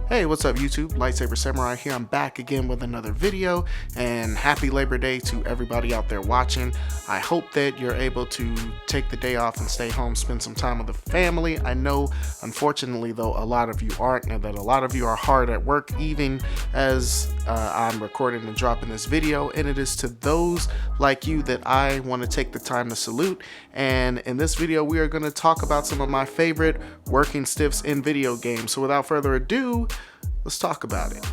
Hey, what's up YouTube? Lightsaber Samurai here. I'm back again with another video, and happy Labor Day to everybody out there watching. I hope that you're able to take the day off and stay home, spend some time with the family. I know, unfortunately though, a lot of you aren't, and that a lot of you are hard at work even as I'm recording and dropping this video, and it is to those like you that I want to take the time to salute. And in this video we are going to talk about some of my favorite working stiffs in video games. So without further ado, let's talk about it.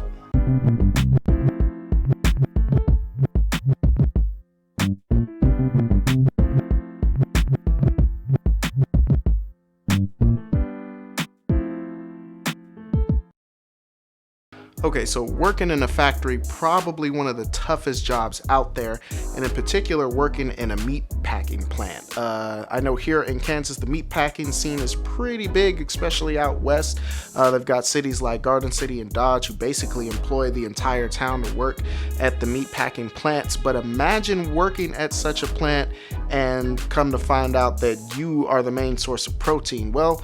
Okay, so working in a factory, probably one of the toughest jobs out there, and in particular working in a meat packing plant. I know here in Kansas the meat packing scene is pretty big, especially out west. They've got cities like Garden City and Dodge who basically employ the entire town to work at the meat packing plants. But imagine working at such a plant and come to find out that you are the main source of protein. Well,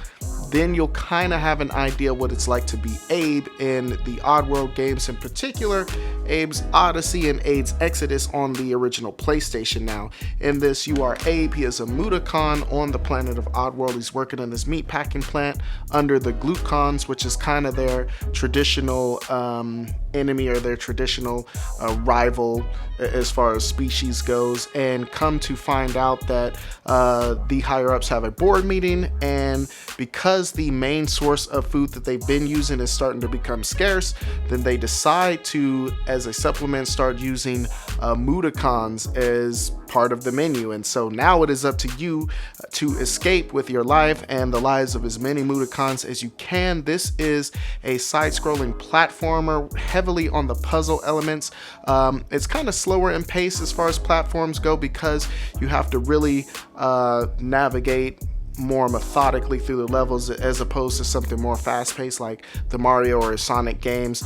then you'll kind of have an idea what it's like to be Abe in the Oddworld games, in particular Abe's Odyssey and Abe's Exodus on the original PlayStation. Now, in this, you are Abe. He is a Mudokon on the planet of Oddworld. He's working in this meatpacking plant under the Glutkons, which is kind of their traditional enemy, or their traditional rival as far as species goes. And come to find out that the higher ups have a board meeting, and because the main source of food that they've been using is starting to become scarce, then they decide to, as a supplement, start using Mudokons as part of the menu. And so now it is up to you to escape with your life and the lives of as many Mudokons as you can. This is a side-scrolling platformer, heavily on the puzzle elements. It's kind of slower in pace as far as platforms go, because you have to really navigate more methodically through the levels as opposed to something more fast-paced like the Mario or Sonic games.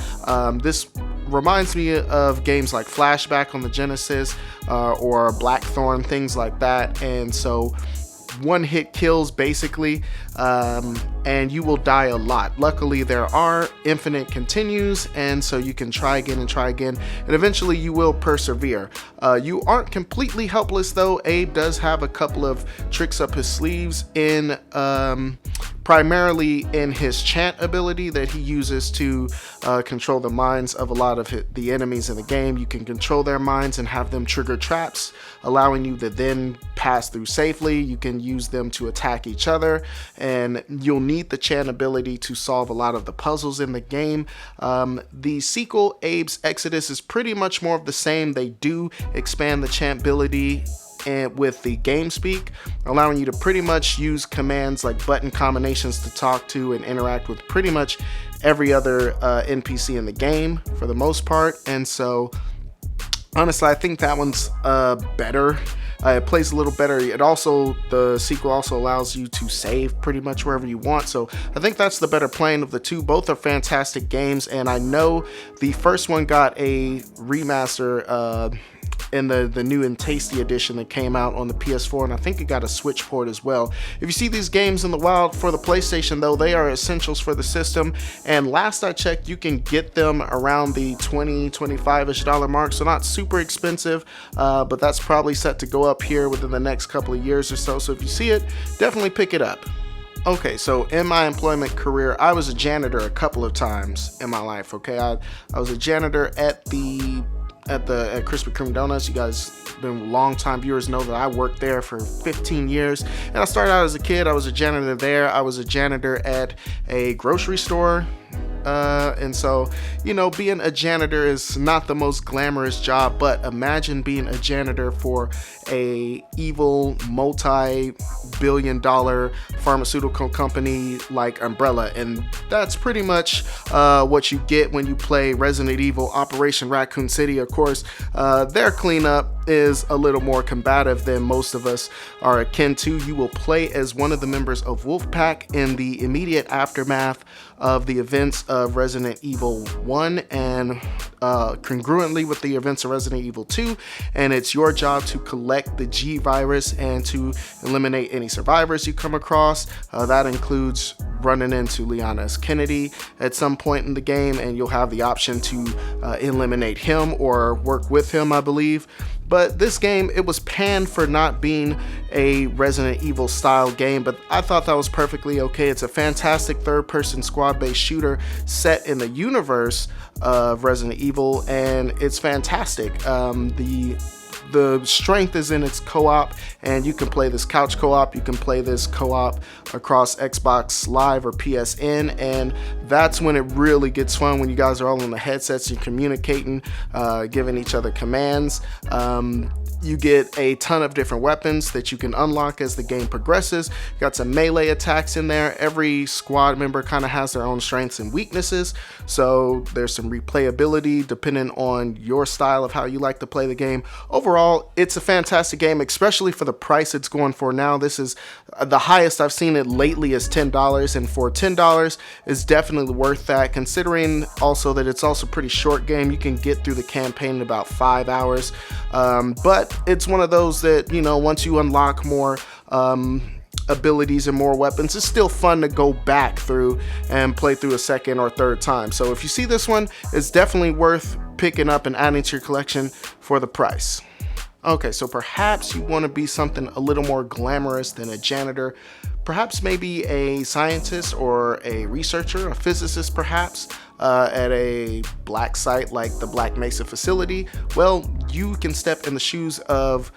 This reminds me of games like Flashback on the Genesis or Blackthorn, things like that. And so one hit kills basically, and you will die a lot. Luckily there are infinite continues, and so you can try again and try again, and eventually you will persevere. You aren't completely helpless though. Abe does have a couple of tricks up his sleeves, in primarily in his chant ability that he uses to control the minds of a lot of the enemies in the game. You can control their minds and have them trigger traps, allowing you to then pass through safely. You can use them to attack each other, and you'll need the chant ability to solve a lot of the puzzles in the game. The sequel, Abe's Exodus, is pretty much more of the same. They do expand the chant ability and with the game speak, allowing you to pretty much use commands like button combinations to talk to and interact with pretty much every other NPC in the game for the most part. And so honestly, I think that one's better. It plays a little better. The sequel also allows you to save pretty much wherever you want. So I think that's the better playing of the two. Both are fantastic games, and I know the first one got a remaster in the new and tasty edition that came out on the PS4, and I think it got a Switch port as well. If you see these games in the wild for the PlayStation though, they are essentials for the system, and last I checked you can get them around the $20-25-ish mark, so not super expensive, but that's probably set to go up here within the next couple of years or so. So if you see it, definitely pick it up. Okay, so in my employment career, I was a janitor a couple of times in my life. Okay, I was a janitor at Krispy Kreme Donuts. You guys been long-time viewers know that I worked there for 15 years, and I started out as a kid. I was a janitor there. I was a janitor at a grocery store. And so, you know, being a janitor is not the most glamorous job, but imagine being a janitor for a evil multi-billion-dollar pharmaceutical company like Umbrella, and that's pretty much what you get when you play Resident Evil Operation Raccoon City. Of course, their cleanup is a little more combative than most of us are akin to. You will play as one of the members of Wolfpack in the immediate aftermath of the events of Resident Evil 1 and congruently with the events of Resident Evil 2, and it's your job to collect the G virus and to eliminate any survivors you come across. That includes running into Leon S. Kennedy at some point in the game, and you'll have the option to eliminate him or work with him, I believe. But this game, it was panned for not being a Resident Evil style game, but I thought that was perfectly okay. It's a fantastic third-person squad-based shooter set in the universe of Resident Evil, and it's fantastic. The strength is in its co-op, and you can play this couch co-op, you can play this co-op across Xbox Live or PSN, and that's when it really gets fun, when you guys are all on the headsets, you're communicating, giving each other commands. You get a ton of different weapons that you can unlock as the game progresses. You got some melee attacks in there. Every squad member kind of has their own strengths and weaknesses, so there's some replayability depending on your style of how you like to play the game. Overall, it's a fantastic game, especially for the price it's going for now. This is the highest I've seen it lately is $10, and for $10 is definitely worth that, considering also that it's also a pretty short game. You can get through the campaign in about 5 hours, but it's one of those that, you know, once you unlock more abilities and more weapons, it's still fun to go back through and play through a second or third time. So if you see this one, it's definitely worth picking up and adding to your collection for the price. Okay, so perhaps you want to be something a little more glamorous than a janitor, perhaps maybe a scientist or a researcher, a physicist perhaps, at a black site like the Black Mesa facility. Well, you can step in the shoes of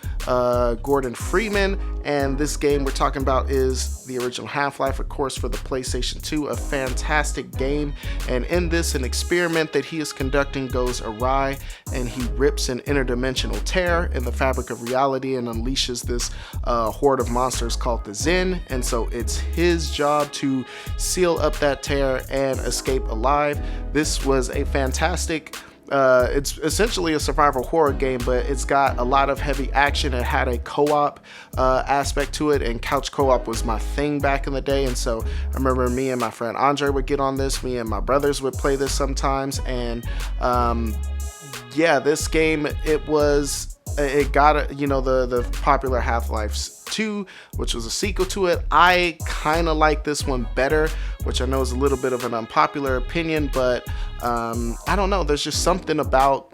Gordon Freeman, and this game we're talking about is the original Half-Life, of course, for the PlayStation 2, a fantastic game. And in this, an experiment that he is conducting goes awry, and he rips an interdimensional tear in the fabric of reality and unleashes this horde of monsters called the Zen. And so it's his job to seal up that tear and escape alive. This was a fantastic, it's essentially a survival horror game, but it's got a lot of heavy action. It had a co-op aspect to it, and couch co-op was my thing back in the day. And so I remember me and my friend Andre would get on this, me and my brothers would play this sometimes. And yeah, this game, it got, you know, the popular Half-Life 2, which was a sequel to it. I kind of like this one better, which I know is a little bit of an unpopular opinion, but I don't know, there's just something about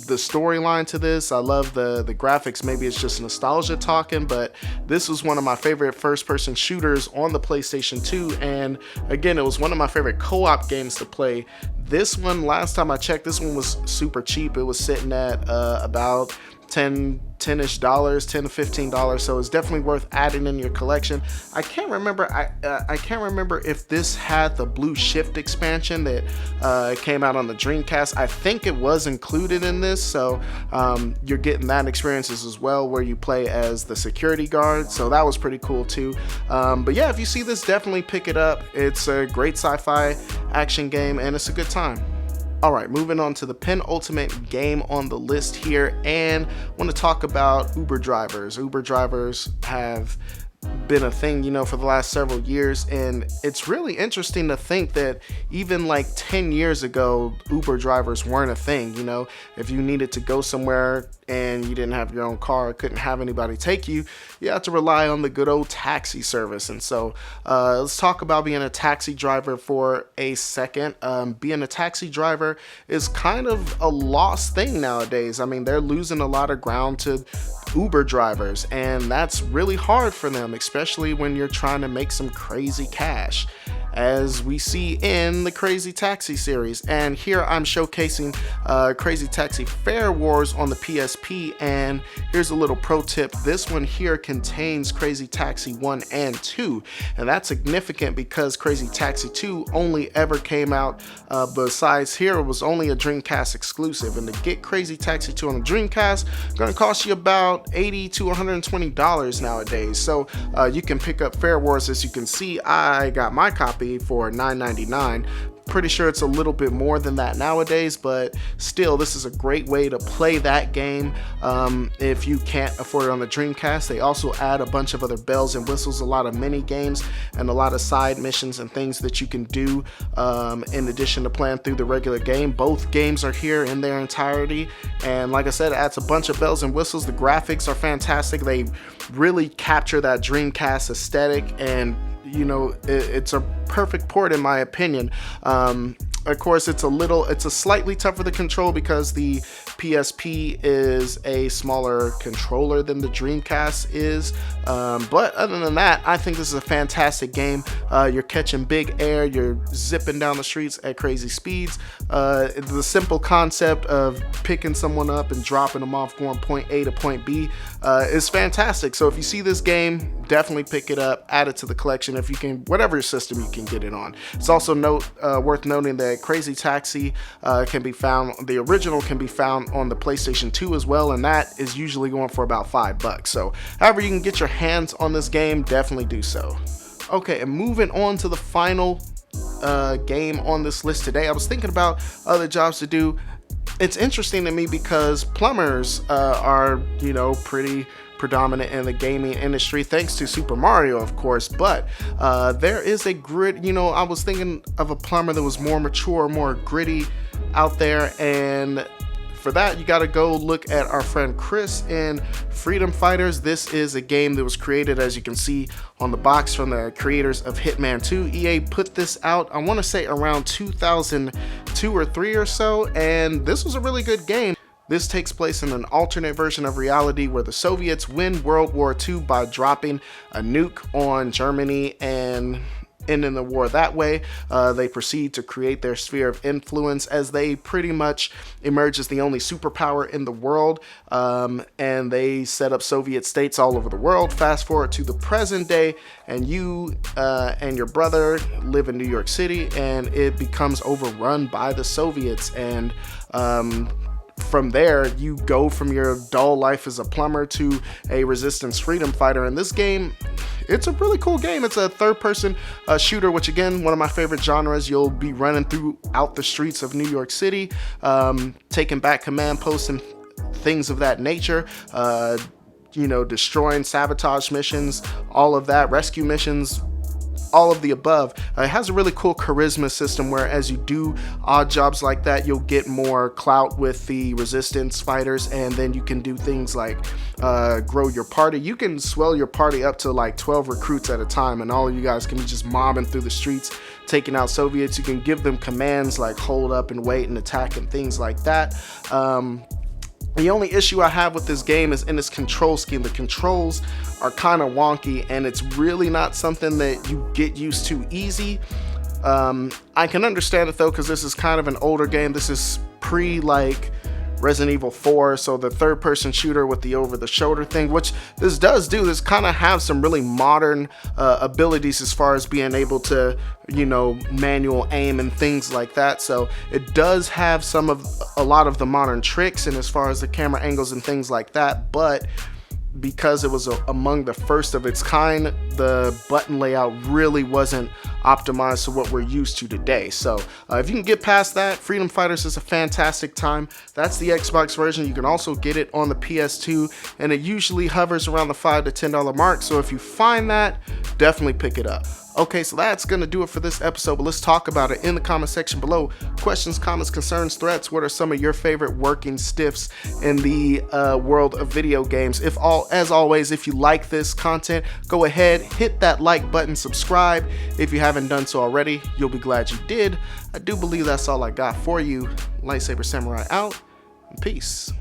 the storyline to this. I love the graphics. Maybe it's just nostalgia talking, but this was one of my favorite first-person shooters on the PlayStation 2, and again, it was one of my favorite co-op games to play. This one, last time I checked, this one was super cheap. It was sitting at about $10-ish, $10 to $15, so it's definitely worth adding in your collection. I can't remember if this had the Blue Shift expansion that came out on the Dreamcast. I think it was included in this, so you're getting that experiences as well, where you play as the security guard, so that was pretty cool too. But yeah, if you see this, definitely pick it up. It's a great sci-fi action game, and it's a good time. Alright, moving on to the penultimate game on the list here, and I want to talk about Uber drivers. Uber drivers have been a thing, you know, for the last several years, and it's really interesting to think that even like 10 years ago, Uber drivers weren't a thing. You know, if you needed to go somewhere and you didn't have your own car, couldn't have anybody take you, you had to rely on the good old taxi service. And so let's talk about being a taxi driver for a second. Being a taxi driver is kind of a lost thing nowadays. I mean, they're losing a lot of ground to Uber drivers, and that's really hard for them, especially when you're trying to make some crazy cash, as we see in the Crazy Taxi series. And here I'm showcasing Crazy Taxi Fare Wars on the PSP, and here's a little pro tip. This one here contains Crazy Taxi 1 and 2, and that's significant because Crazy Taxi 2 only ever came out, besides here, it was only a Dreamcast exclusive, and to get Crazy Taxi 2 on the Dreamcast, gonna cost you about $80 to $120 nowadays. So you can pick up Fare Wars. As you can see, I got my copy for $9.99. Pretty sure it's a little bit more than that nowadays, but still, this is a great way to play that game if you can't afford it on the Dreamcast. They also add a bunch of other bells and whistles, a lot of mini games, and a lot of side missions and things that you can do in addition to playing through the regular game. Both games are here in their entirety, and like I said, it adds a bunch of bells and whistles. The graphics are fantastic. They really capture that Dreamcast aesthetic, and it's a perfect port in my opinion. Of course, it's a slightly tougher to control because the PSP is a smaller controller than the Dreamcast is. But other than that, I think this is a fantastic game. You're catching big air, you're zipping down the streets at crazy speeds. The simple concept of picking someone up and dropping them off going point A to point B is fantastic. So if you see this game, definitely pick it up, add it to the collection if you can, whatever system you can get it on. It's also worth noting that Crazy Taxi the original can be found on the PlayStation 2 as well, and that is usually going for about $5. So however you can get your hands on this game, definitely do so. Okay, and moving on to the final game on this list today, I was thinking about other jobs to do. It's interesting to me because plumbers are, pretty predominant in the gaming industry thanks to Super Mario, of course, but there is a grid. I was thinking of a plumber that was more mature, more gritty out there, and for that you got to go look at our friend Chris in Freedom Fighters. This is a game that was created, as you can see on the box, from the creators of Hitman 2. EA put this out, I want to say around 2002 or 3 or so, and this was a really good game. This takes place in an alternate version of reality where the Soviets win World War II by dropping a nuke on Germany and ending the war that way. They proceed to create their sphere of influence as they pretty much emerge as the only superpower in the world, and they set up Soviet states all over the world. Fast forward to the present day, and you and your brother live in New York City, and it becomes overrun by the Soviets, and from there you go from your dull life as a plumber to a resistance freedom fighter. In this game, it's a really cool game. It's a third-person shooter, which again, one of my favorite genres. You'll be running throughout the streets of New York City, taking back command posts and things of that nature, destroying sabotage missions, all of that, rescue missions, all of the above. It has a really cool charisma system where as you do odd jobs like that, you'll get more clout with the resistance fighters, and then you can do things like grow your party. You can swell your party up to like 12 recruits at a time, and all of you guys can be just mobbing through the streets taking out Soviets. You can give them commands like hold up and wait and attack and things like that. The only issue I have with this game is in its control scheme. The controls are kind of wonky, and it's really not something that you get used to easy. I can understand it though, because this is kind of an older game. This is pre Resident Evil 4, so the third-person shooter with the over-the-shoulder thing, which this does do. This kind of have some really modern abilities as far as being able to, manual aim and things like that. So it does have a lot of the modern tricks, and as far as the camera angles and things like that, but because it was among the first of its kind, the button layout really wasn't optimized to what we're used to today. So if you can get past that, Freedom Fighters is a fantastic time. That's the Xbox version. You can also get it on the PS2, and it usually hovers around the $5 to $10 mark. So if you find that, definitely pick it up. Okay, so that's gonna do it for this episode, but let's talk about it in the comment section below. Questions, comments, concerns, threats. What are some of your favorite working stiffs in the world of video games? As always, if you like this content, go ahead, hit that like button, subscribe. If you haven't done so already, you'll be glad you did. I do believe that's all I got for you. Lightsaber Samurai out, and peace.